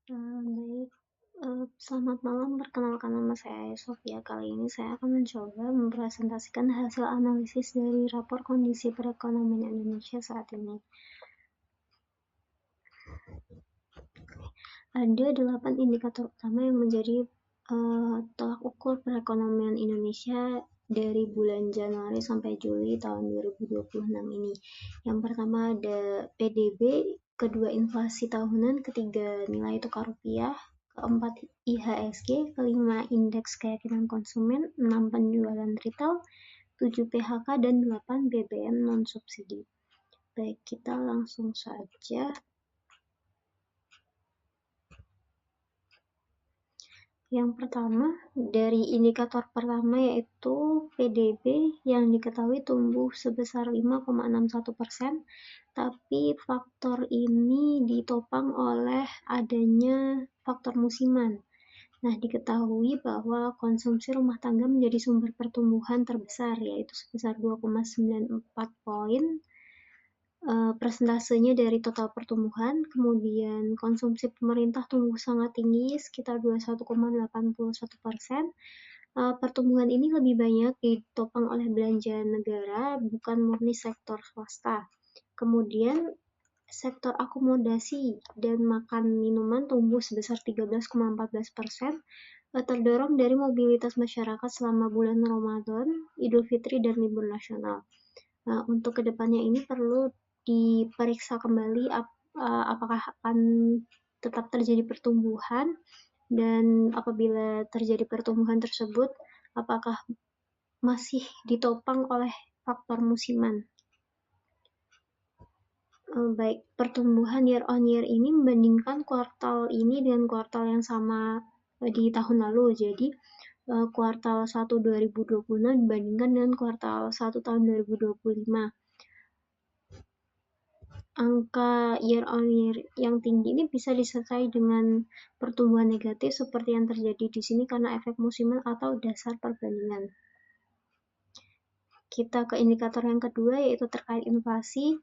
Baik, selamat malam. Perkenalkan nama saya Sofia. Kali ini saya akan mencoba mempresentasikan hasil analisis dari rapor kondisi perekonomian Indonesia saat ini. Ada 8 indikator utama yang menjadi tolak ukur perekonomian Indonesia dari bulan Januari sampai Juli tahun 2026 ini. Yang pertama ada PDB, kedua inflasi tahunan, ketiga nilai tukar rupiah, keempat IHSG, kelima indeks keyakinan konsumen, 6 penjualan retail, 7 PHK, dan 8 BBM non-subsidi. Baik, kita langsung saja. Yang pertama, dari indikator pertama yaitu PDB yang diketahui tumbuh sebesar 5,61%, tapi faktor ini ditopang oleh adanya faktor musiman. Nah, diketahui bahwa konsumsi rumah tangga menjadi sumber pertumbuhan terbesar, yaitu sebesar 2,94 poin persentasenya dari total pertumbuhan. Kemudian konsumsi pemerintah tumbuh sangat tinggi, sekitar 21,81%. Pertumbuhan ini lebih banyak ditopang oleh belanja negara, bukan murni sektor swasta. Kemudian sektor akomodasi dan makan minuman tumbuh sebesar 13,14%, terdorong dari mobilitas masyarakat selama bulan Ramadan, Idul Fitri, dan libur nasional. Nah, untuk kedepannya ini perlu diperiksa kembali apakah akan tetap terjadi pertumbuhan, dan apabila terjadi pertumbuhan tersebut, apakah masih ditopang oleh faktor musiman. Baik, pertumbuhan year on year ini membandingkan kuartal ini dengan kuartal yang sama di tahun lalu. Jadi, kuartal 1 2026 dibandingkan dengan kuartal 1 tahun 2025. Angka year on year yang tinggi ini bisa disertai dengan pertumbuhan negatif seperti yang terjadi di sini karena efek musiman atau dasar perbandingan. Kita ke indikator yang kedua, yaitu terkait inflasi.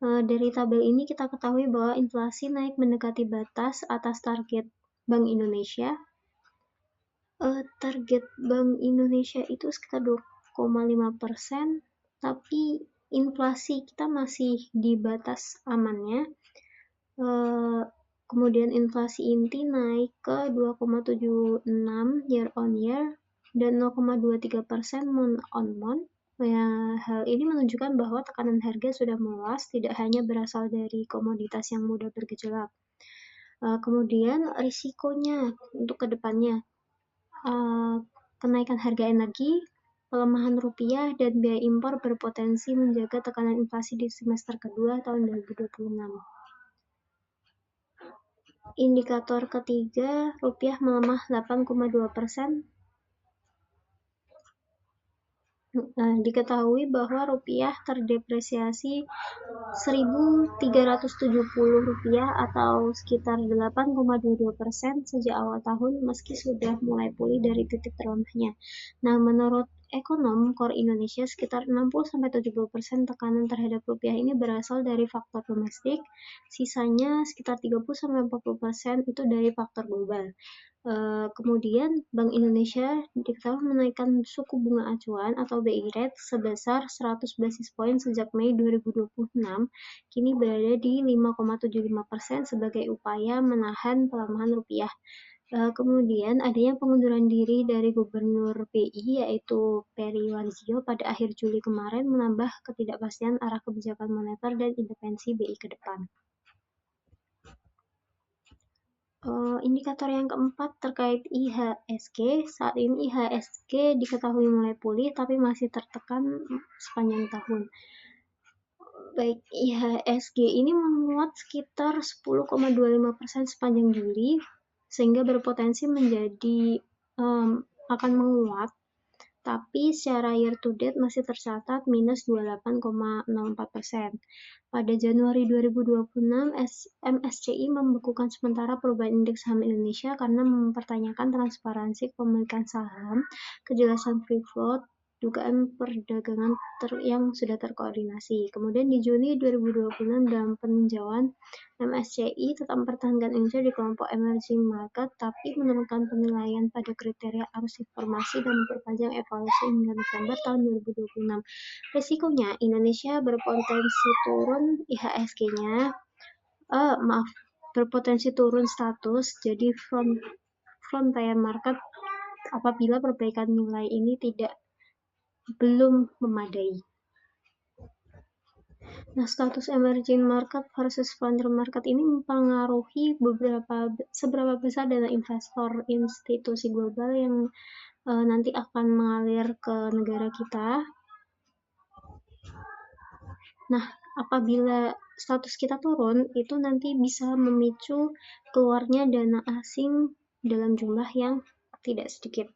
Dari tabel ini kita ketahui bahwa inflasi naik mendekati batas atas target Bank Indonesia. Target Bank Indonesia itu sekitar 2,5%, tapi inflasi kita masih di batas amannya. Kemudian inflasi inti naik ke 2,76 year on year dan 0,23% month on month. Ya, hal ini menunjukkan bahwa tekanan harga sudah meluas, tidak hanya berasal dari komoditas yang mudah bergejolak. Kemudian risikonya untuk kedepannya, kenaikan harga energi, pelemahan rupiah, dan biaya impor berpotensi menjaga tekanan inflasi di semester kedua tahun 2026. Indikator ketiga, rupiah melemah 8,2%. Diketahui bahwa rupiah terdepresiasi 1.370 rupiah atau sekitar 8,22% sejak awal tahun, meski sudah mulai pulih dari titik terlemahnya. Nah, menurut ekonom Core Indonesia, sekitar 60-70% tekanan terhadap rupiah ini berasal dari faktor domestik, sisanya sekitar 30-40% itu dari faktor global. Kemudian Bank Indonesia diketahui menaikkan suku bunga acuan atau BI rate sebesar 100 basis point sejak Mei 2026, kini berada di 5,75% sebagai upaya menahan pelemahan rupiah. Kemudian adanya pengunduran diri dari Gubernur BI yaitu Peri Warjio pada akhir Juli kemarin menambah ketidakpastian arah kebijakan moneter dan independensi BI ke depan. Indikator yang keempat terkait IHSG. Saat ini IHSG diketahui mulai pulih tapi masih tertekan sepanjang tahun. Baik, IHSG ini menguat sekitar 10,25% sepanjang Juli, sehingga berpotensi menjadi akan menguat, tapi secara year to date masih tercatat minus 28,04%. Pada Januari 2026, MSCI membekukan sementara perubahan indeks saham Indonesia karena mempertanyakan transparansi kepemilikan saham, kejelasan free float, dugaan perdagangan yang sudah terkoordinasi. Kemudian di Juni 2026 dalam peninjauan, MSCI tetap mempertahankan Indonesia di kelompok emerging market, tapi menurunkan penilaian pada kriteria arus informasi dan memperpanjang evaluasi hingga November tahun 2026. Risikonya, Indonesia berpotensi turun IHSG-nya, berpotensi turun status jadi frontier market apabila perbaikan nilai ini belum memadai. Nah, status emerging market versus frontier market ini mempengaruhi seberapa besar dana investor institusi global yang nanti akan mengalir ke negara kita. Nah, apabila status kita turun, itu nanti bisa memicu keluarnya dana asing dalam jumlah yang tidak sedikit.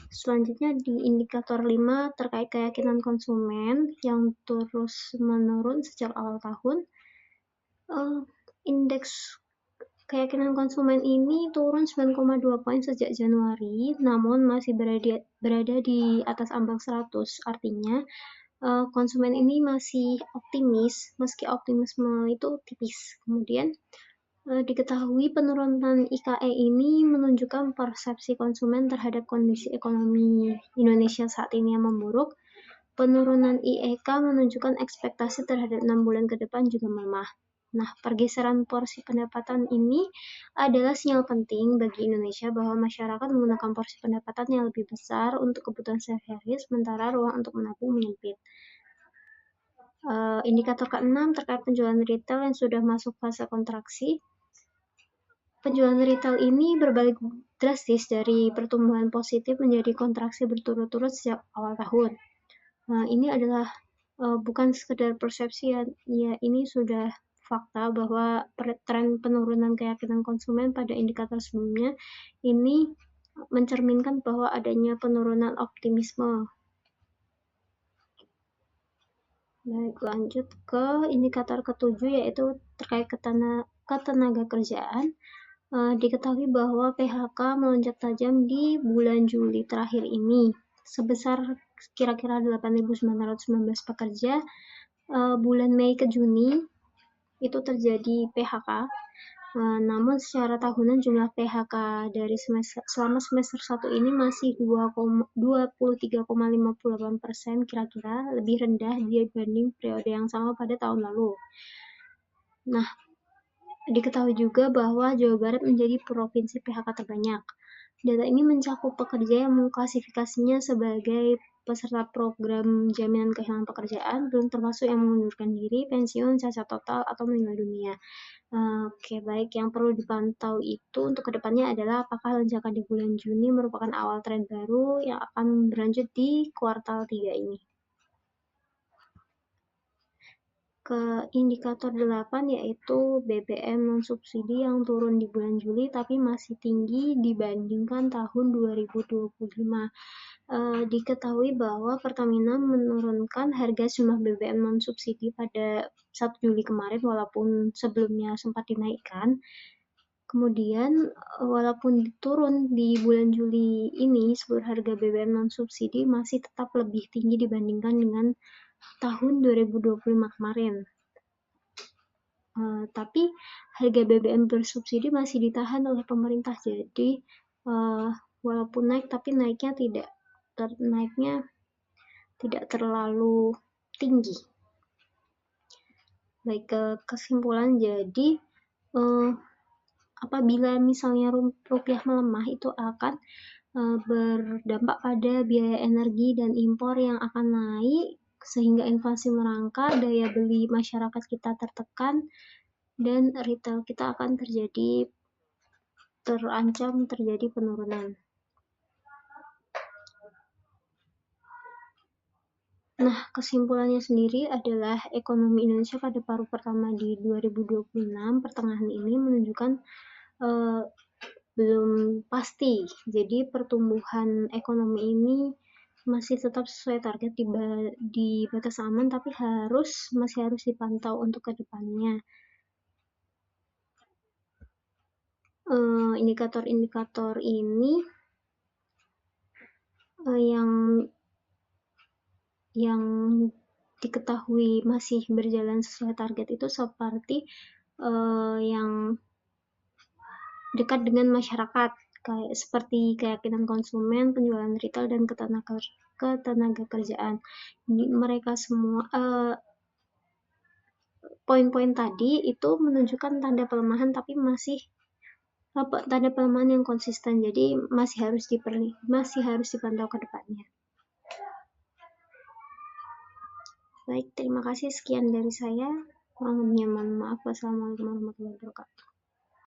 Selanjutnya di indikator 5 terkait keyakinan konsumen yang terus menurun sejak awal tahun. Indeks keyakinan konsumen ini turun 9,2 poin sejak Januari, namun masih berada di atas ambang 100. Artinya konsumen ini masih optimis, meski optimisme itu tipis. Kemudian diketahui penurunan IKE ini menunjukkan persepsi konsumen terhadap kondisi ekonomi Indonesia saat ini yang memburuk. Penurunan IEK menunjukkan ekspektasi terhadap 6 bulan ke depan juga melemah. Nah, pergeseran porsi pendapatan ini adalah sinyal penting bagi Indonesia bahwa masyarakat menggunakan porsi pendapatan yang lebih besar untuk kebutuhan sehari-hari, sementara ruang untuk menabung menyempit. Indikator ke-6 terkait penjualan retail yang sudah masuk fase kontraksi. Penjualan retail ini berbalik drastis dari pertumbuhan positif menjadi kontraksi berturut-turut sejak awal tahun. Ini adalah bukan sekedar persepsi ya, ini sudah fakta bahwa tren penurunan keyakinan konsumen pada indikator sebelumnya ini mencerminkan bahwa adanya penurunan optimisme. Baik, lanjut ke indikator ke-7 yaitu terkait ketenaga kerjaan. Diketahui bahwa PHK melonjak tajam di bulan Juli terakhir ini sebesar kira-kira 8.919 pekerja. Bulan Mei ke Juni itu terjadi PHK. Namun secara tahunan jumlah PHK selama semester 1 ini masih 23,58% kira-kira, lebih rendah dibanding periode yang sama pada tahun lalu. Nah, diketahui juga bahwa Jawa Barat menjadi provinsi PHK terbanyak. Data ini mencakup pekerja yang mengklasifikasinya sebagai peserta program jaminan kehilangan pekerjaan, belum termasuk yang mengundurkan diri, pensiun, cacat total, atau meninggal dunia. Oke, baik. Yang perlu dipantau itu untuk kedepannya adalah apakah lonjakan di bulan Juni merupakan awal tren baru yang akan berlanjut di kuartal 3 ini. Ke indikator 8 yaitu BBM non-subsidi yang turun di bulan Juli tapi masih tinggi dibandingkan tahun 2025. Diketahui bahwa Pertamina menurunkan harga sejumlah BBM non-subsidi pada 1 Juli kemarin walaupun sebelumnya sempat dinaikkan. Kemudian walaupun turun di bulan Juli ini, seluruh harga BBM non-subsidi masih tetap lebih tinggi dibandingkan dengan tahun 2025 kemarin. Tapi harga BBM bersubsidi masih ditahan oleh pemerintah, jadi walaupun naik tapi naiknya tidak terlalu tinggi. Baik, kesimpulan jadi apabila misalnya rupiah melemah itu akan berdampak pada biaya energi dan impor yang akan naik sehingga inflasi merangkak, daya beli masyarakat kita tertekan, dan retail kita akan terancam terjadi penurunan. Nah, kesimpulannya sendiri adalah ekonomi Indonesia pada paruh pertama di 2026 pertengahan ini menunjukkan belum pasti. Jadi pertumbuhan ekonomi ini masih tetap sesuai target di batas aman, tapi masih harus dipantau untuk kedepannya. Indikator-indikator ini yang yang diketahui masih berjalan sesuai target itu seperti yang dekat dengan masyarakat, kayak seperti keyakinan konsumen, penjualan retail, dan ketenaga kerjaan. Mereka semua poin-poin tadi itu menunjukkan tanda pelemahan, tapi masih tanda pelemahan yang konsisten, jadi masih harus dipantau ke depannya. Baik, terima kasih, sekian dari saya. Kurang lebihnya mohon maaf. Wassalamualaikum warahmatullahi wabarakatuh.